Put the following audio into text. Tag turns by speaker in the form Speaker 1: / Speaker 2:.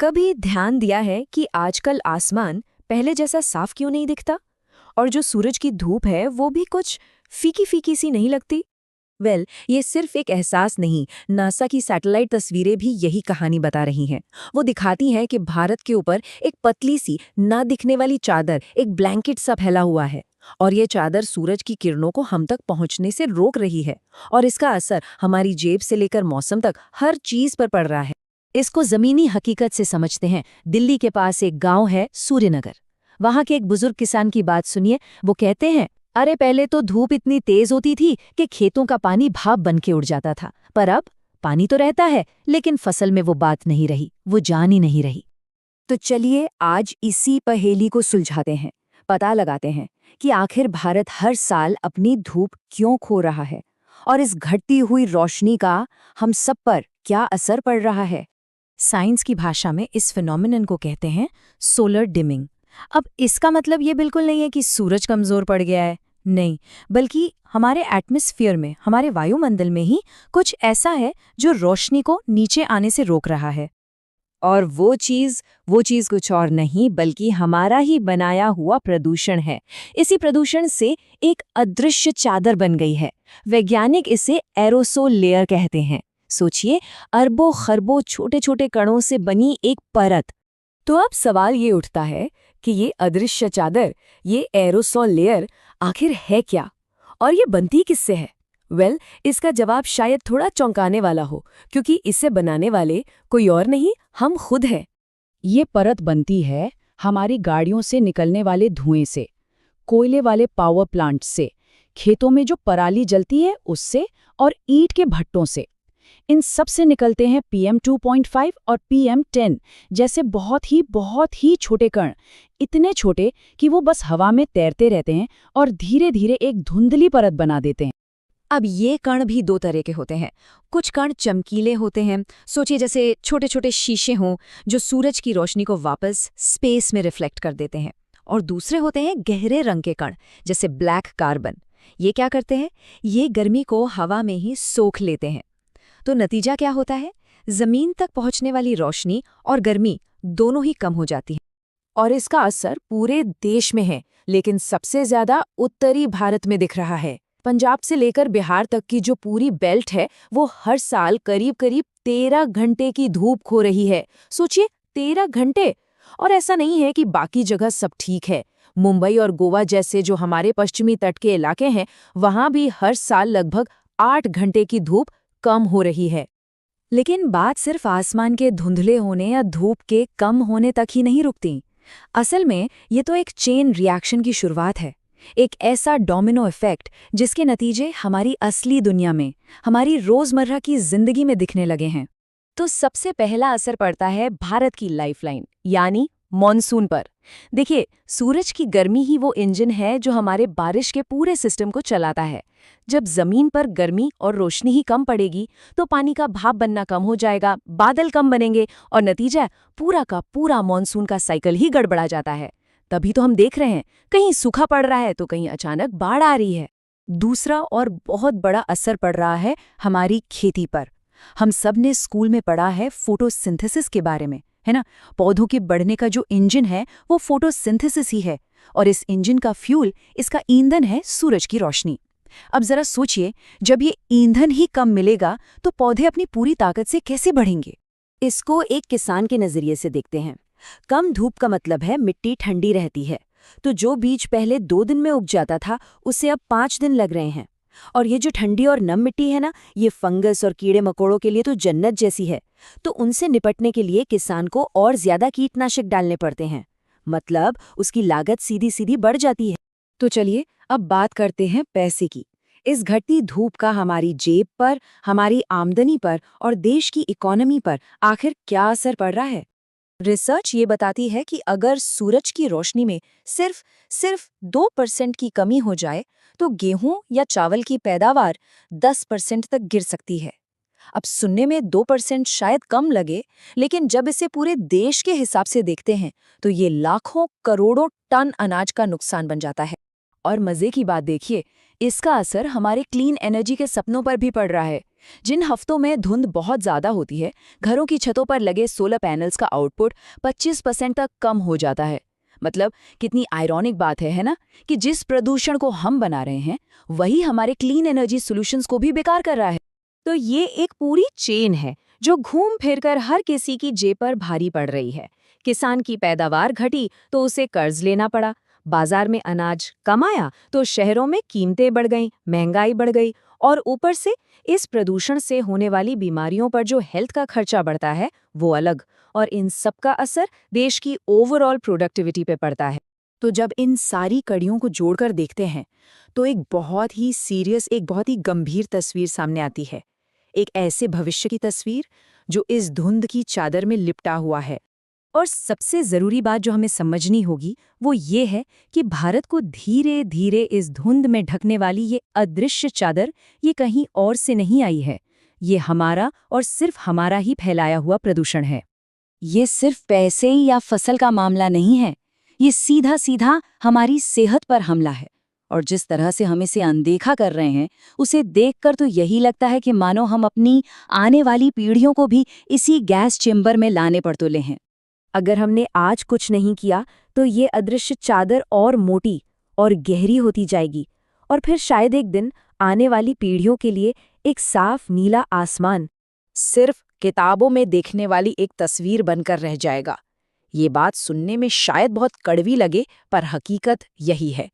Speaker 1: कभी ध्यान दिया है कि आजकल आसमान पहले जैसा साफ क्यों नहीं दिखता? और जो सूरज की धूप है वो भी कुछ फीकी फीकी सी नहीं लगती? ये सिर्फ एक एहसास नहीं, नासा की सैटेलाइट तस्वीरें भी यही कहानी बता रही हैं। वो दिखाती हैं कि भारत के ऊपर एक पतली सी ना दिखने वाली चादर, एक ब्लैंकेट सा फैला हुआ है। और ये चादर सूरज की किरणों को हम तक पहुंचने से रोक रही है। और इसका असर हमारी जेब से लेकर मौसम तक हर चीज पर पड़ रहा है। इसको जमीनी हकीकत से समझते हैं। दिल्ली के पास एक गांव है सूर्यनगर। वहां के एक बुजुर्ग किसान की बात सुनिए। वो कहते हैं, अरे पहले तो धूप इतनी तेज होती थी कि खेतों का पानी भाप बन के उड़ जाता था, पर अब पानी तो रहता है, लेकिन फसल में वो बात नहीं रही, वो जान ही नहीं रही। तो चलिए आज इसी पहेली को सुलझाते हैं, पता लगाते हैं कि आखिर भारत हर साल अपनी धूप क्यों खो रहा है और इस घटती हुई रोशनी का हम सब पर क्या असर पड़ रहा है। साइंस की भाषा में इस फिनोमिनन को कहते हैं सोलर डिमिंग। अब इसका मतलब ये बिल्कुल नहीं है कि सूरज कमजोर पड़ गया है, नहीं, बल्कि हमारे एटमॉस्फेयर में, हमारे वायुमंडल में ही कुछ ऐसा है जो रोशनी को नीचे आने से रोक रहा है। और वो चीज कुछ और नहीं बल्कि हमारा ही बनाया हुआ प्रदूषण है। इसी प्रदूषण से एक अदृश्य चादर बन गई है। वैज्ञानिक इसे एरोसोल लेयर कहते हैं। सोचिए, अरबों खरबों छोटे छोटे कणों से बनी एक परत। तो अब सवाल ये उठता है कि ये अदृश्य चादर, ये एरोसोल लेयर आखिर है क्या, और ये बनती किससे है? इसका जवाब शायद थोड़ा चौंकाने वाला हो, क्योंकि इसे बनाने वाले कोई और नहीं, हम खुद हैं।
Speaker 2: ये परत बनती है हमारी गाड़ियों से निकलने वाले धुएं से, कोयले वाले पावर प्लांट से, खेतों में जो पराली जलती है उससे, और ईंट के भट्टों से। इन सब से निकलते हैं PM 2.5 और PM 10 जैसे बहुत ही छोटे कण, इतने छोटे कि वो बस हवा में तैरते रहते हैं और धीरे धीरे एक धुंधली परत बना देते हैं।
Speaker 1: अब ये कण भी दो तरह के होते हैं। कुछ कण चमकीले होते हैं, सोचिए जैसे छोटे छोटे शीशे हों जो सूरज की रोशनी को वापस स्पेस में रिफ्लेक्ट कर देते हैं। और दूसरे होते हैं गहरे रंग के कण, जैसे ब्लैक कार्बन। ये क्या करते हैं? ये गर्मी को हवा में ही सोख लेते हैं। तो नतीजा क्या होता है? जमीन तक पहुंचने वाली रोशनी और गर्मी दोनों ही कम हो जाती है। और इसका असर पूरे देश में है, लेकिन सबसे ज्यादा उत्तरी भारत में दिख रहा है। पंजाब से लेकर बिहार तक की जो पूरी बेल्ट है, वो हर साल करीब करीब 13 घंटे की धूप खो रही है। सोचिए, 13 घंटे! और ऐसा नहीं है कि बाकी जगह सब ठीक है। मुंबई और गोवा जैसे जो हमारे पश्चिमी तट के इलाके हैं, वहां भी हर साल लगभग 8 घंटे की धूप कम हो रही है। लेकिन बात सिर्फ आसमान के धुंधले होने या धूप के कम होने तक ही नहीं रुकती। असल में ये तो एक चेन रिएक्शन की शुरुआत है, एक ऐसा डोमिनो इफेक्ट जिसके नतीजे हमारी असली दुनिया में, हमारी रोजमर्रा की जिंदगी में दिखने लगे हैं। तो सबसे पहला असर पड़ता है भारत की लाइफलाइन, यानी मॉनसून पर। देखिए, सूरज की गर्मी ही वो इंजन है जो हमारे बारिश के पूरे सिस्टम को चलाता है। जब जमीन पर गर्मी और रोशनी ही कम पड़ेगी तो पानी का भाप बनना कम हो जाएगा, बादल कम बनेंगे और नतीजा पूरा का पूरा मॉनसून का साइकिल ही गड़बड़ा जाता है। तभी तो हम देख रहे हैं, कहीं सूखा पड़ रहा है तो कहीं अचानक बाढ़ आ रही है। दूसरा और बहुत बड़ा असर पड़ रहा है हमारी खेती पर। हम सब ने स्कूल में पढ़ा है फोटोसिंथेसिस के बारे में, है ना? पौधों के बढ़ने का जो इंजन है वो फोटोसिंथेसिस ही है, और इस इंजन का फ्यूल, इसका ईंधन है सूरज की रोशनी। अब जरा सोचिए, जब ये ईंधन ही कम मिलेगा तो पौधे अपनी पूरी ताकत से कैसे बढ़ेंगे? इसको एक किसान के नजरिए से देखते हैं। कम धूप का मतलब है मिट्टी ठंडी रहती है, तो जो बीज पहले 2 दिन में उग जाता था उसे अब 5 दिन लग रहे हैं। और ये जो ठंडी और नम मिट्टी है ना, ये फंगस और कीड़े मकोड़ों के लिए तो जन्नत जैसी है। तो उनसे निपटने के लिए किसान को और ज्यादा कीटनाशक डालने पड़ते हैं, मतलब उसकी लागत सीधी सीधी बढ़ जाती है। तो चलिए अब बात करते हैं पैसे की। इस घटती धूप का हमारी जेब पर, हमारी आमदनी पर और देश की इकोनॉमी पर आखिर क्या असर पड़ रहा है? रिसर्च ये बताती है कि अगर सूरज की रोशनी में सिर्फ 2% की कमी हो जाए तो गेहूं या चावल की पैदावार 10% तक गिर सकती है। अब सुनने में 2% शायद कम लगे, लेकिन जब इसे पूरे देश के हिसाब से देखते हैं तो ये लाखों करोड़ों टन अनाज का नुकसान बन जाता है। और मजे की बात देखिए,
Speaker 2: इसका असर हमारे क्लीन एनर्जी के सपनों पर भी पड़ रहा है। जिन हफ्तों में धुंध बहुत ज़्यादा होती है, घरों की छतों पर लगे सोलर पैनल्स का आउटपुट 25% तक कम हो जाता है। मतलब कितनी आयरॉनिक बात है ना, कि जिस प्रदूषण को हम बना रहे हैं वही हमारे क्लीन एनर्जी सॉल्यूशंस को भी बेकार कर रहा है।
Speaker 1: तो ये एक पूरी चेन है जो घूम फिरकर हर किसी की जेब पर भारी पड़ रही है। किसान की पैदावार घटी तो उसे कर्ज लेना पड़ा, बाजार में अनाज कम आया तो शहरों में कीमतें बढ़ गईं, महंगाई बढ़ गई, और ऊपर से इस प्रदूषण से होने वाली बीमारियों पर जो हेल्थ का खर्चा बढ़ता है वो अलग, और इन सब का असर देश की ओवरऑल प्रोडक्टिविटी पे पड़ता है।
Speaker 2: तो जब इन सारी कड़ियों को जोड़कर देखते हैं तो एक बहुत ही सीरियस, एक बहुत ही गंभीर तस्वीर सामने आती है। एक ऐसे भविष्य की तस्वीर जो इस धुंध की चादर में लिपटा हुआ है।
Speaker 1: और सबसे ज़रूरी बात जो हमें समझनी होगी वो ये है कि भारत को धीरे धीरे इस धुंध में ढकने वाली ये अदृश्य चादर ये कहीं और से नहीं आई है। ये हमारा और सिर्फ हमारा ही फैलाया हुआ प्रदूषण है। ये सिर्फ पैसे या फसल का मामला नहीं है, ये सीधा सीधा हमारी सेहत पर हमला है। और जिस तरह से हम इसे अनदेखा कर रहे हैं, उसे देखकर तो यही लगता है कि मानो हम अपनी आने वाली पीढ़ियों को भी इसी गैस चेम्बर में लाने पर तुले हैं। अगर हमने आज कुछ नहीं किया तो ये अदृश्य चादर और मोटी और गहरी होती जाएगी, और फिर शायद एक दिन आने वाली पीढ़ियों के लिए एक साफ नीला आसमान
Speaker 2: सिर्फ किताबों में देखने वाली एक तस्वीर बनकर रह जाएगा। ये बात सुनने में शायद बहुत कड़वी लगे, पर हकीकत यही है।